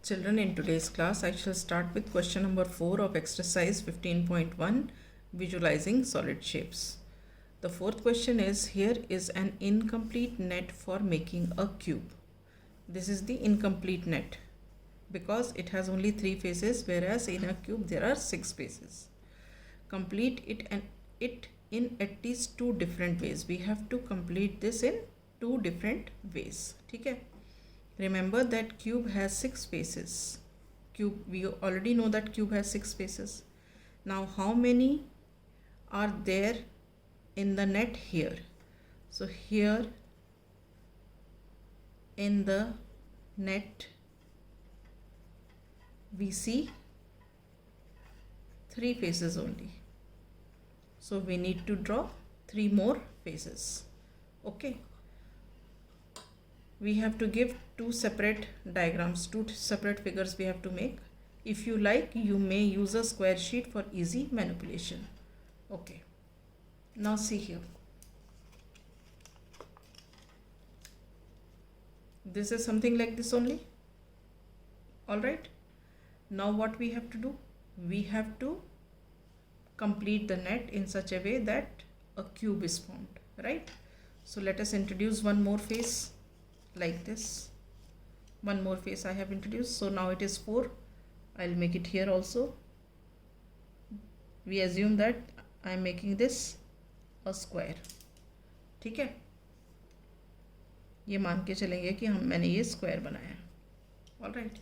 Children, in today's class, I shall start with question number 4 of exercise 15.1, visualizing solid shapes. The fourth question is, here is an incomplete net for making a cube. This is the incomplete net because it has only 3 faces, whereas in a cube there are 6 faces. Complete it in at least 2 different ways. We have to complete this in 2 different ways. Okay? Remember that cube has 6 faces. We already know that cube has 6 faces. Now how many are there in the net here? So here in the net we see 3 faces only. So we need to draw 3 more faces. Okay. We have to give 2 separate diagrams, 2 separate figures we have to make. If you like, you may use a square sheet for easy manipulation. Okay. Now see here. This is something like this only. Alright. Now what we have to do? We have to complete the net in such a way that a cube is formed. Right? So let us introduce one more face. Like this. One more face I have introduced. So now it is 4. I'll make it here also. We assume that I am making this a square. ठीक है, ये मान के चलेंगे कि मैंने ये square बनाया. Alright.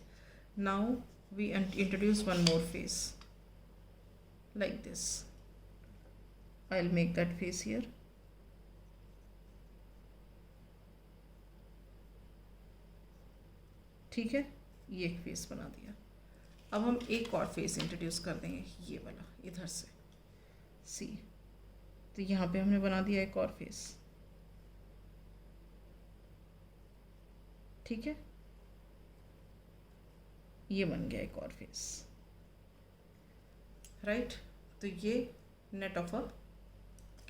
Now we introduce one more face. Like this. I'll make that face here. ठीक है, ये एक फेस बना दिया. अब हम एक और फेस इंट्रोड्यूस कर देंगे, ये वाला इधर से. सी, तो यहाँ पे हमने बना दिया एक और फेस. ठीक है, ये बन गया एक और फेस. राइट. तो ये net of a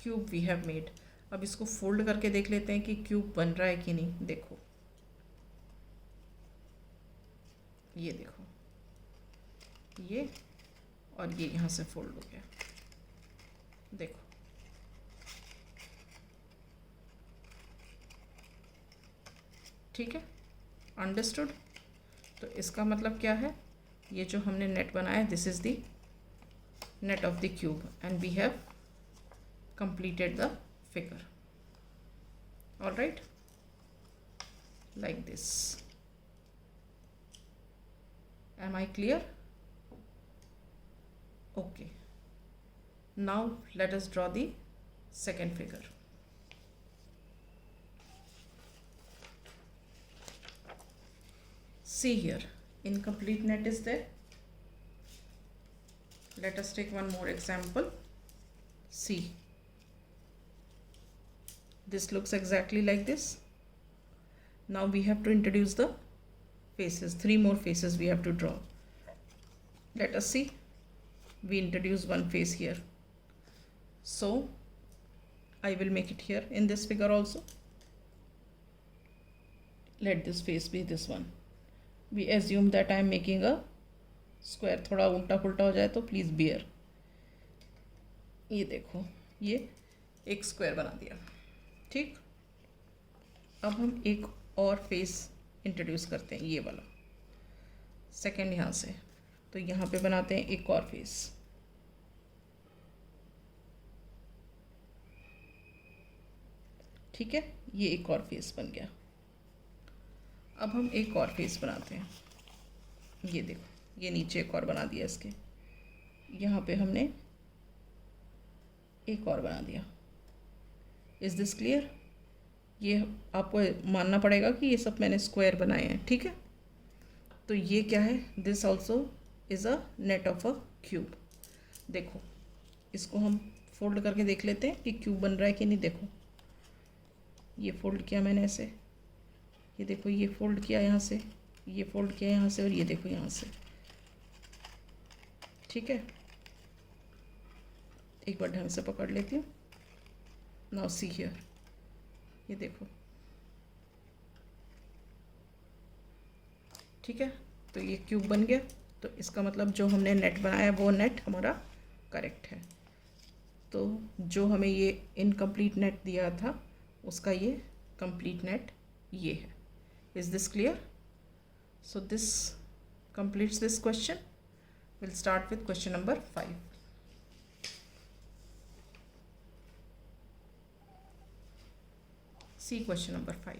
cube we have made. अब इसको फोल्ड करके देख लेते हैं कि क्यूब बन रहा है कि नहीं. देखो, ये देखो, ये और ये यहाँ से फोल्ड हो गया. देखो, ठीक है, अंडरस्टूड. तो इसका मतलब क्या है, ये जो हमने नेट बनाया, this is the net of the cube and we have completed the figure. All right, like this. Am I clear? Okay. Now let us draw the second figure. See here, incomplete net is there. Let us take one more example. See, this looks exactly like this. Now we have to introduce the faces. 3 more faces we have to draw. Let us see. We introduce one face here. So I will make it here in this figure also. Let this face be this one. We assume that I am making a square. थोड़ा उल्टा पुल्टा हो जाए तो please beer. ये देखो, ये एक स्क्वायर बना दिया. ठीक. अब हम एक और फेस इंट्रोड्यूस करते हैं, ये वाला सेकंड यहाँ से. तो यहाँ पे बनाते हैं एक और फेस. ठीक है, ये एक और फेस बन गया. अब हम एक और फेस बनाते हैं. ये देखो, ये नीचे एक और बना दिया इसके. यहाँ पे हमने एक और बना दिया. Is this clear? ये आपको मानना पड़ेगा कि ये सब मैंने स्क्वायर बनाए हैं. ठीक है, तो ये क्या है, this also is a net of a cube. देखो, इसको हम फोल्ड करके देख लेते हैं कि क्यूब बन रहा है कि नहीं. देखो, ये फोल्ड किया मैंने ऐसे. ये देखो, ये फोल्ड किया यहाँ से, ये फोल्ड किया यहाँ से, और ये देखो यहाँ से. ठीक है, एक बार ढंग से पकड़ लेती हूँ. नाउ सी हियर, ये देखो. ठीक है, तो ये क्यूब बन गया, तो इसका मतलब जो हमने नेट बनाया वो नेट हमारा करेक्ट है। तो जो हमें ये इनकम्प्लीट नेट दिया था उसका ये कंप्लीट नेट ये है। Is this clear? So this completes this question. We'll start with question number 5. See question number 5.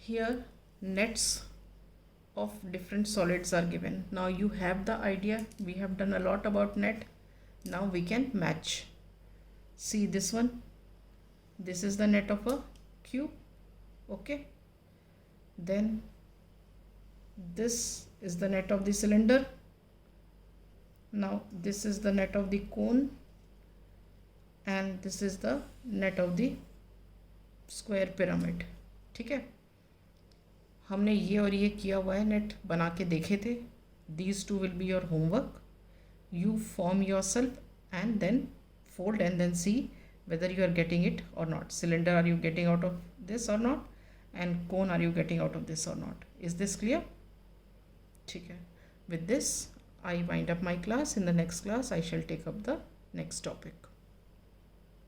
Here nets of different solids are given. Now you have the idea, we have done a lot about net. Now we can match. See this one, this is the net of a cube, okay? Then this is the net of the cylinder. Now this is the net of the cone and this is the net of the square pyramid. ठीक है, हमने ये और ये किया हुआ है, net बना के देखे थे. These two will be your homework. You form yourself and then fold and then see whether you are getting it or not. Cylinder, are you getting out of this or not? And cone, are you getting out of this or not? Is this clear? ठीक है. With this I wind up my class. In the next class I shall take up the next topic.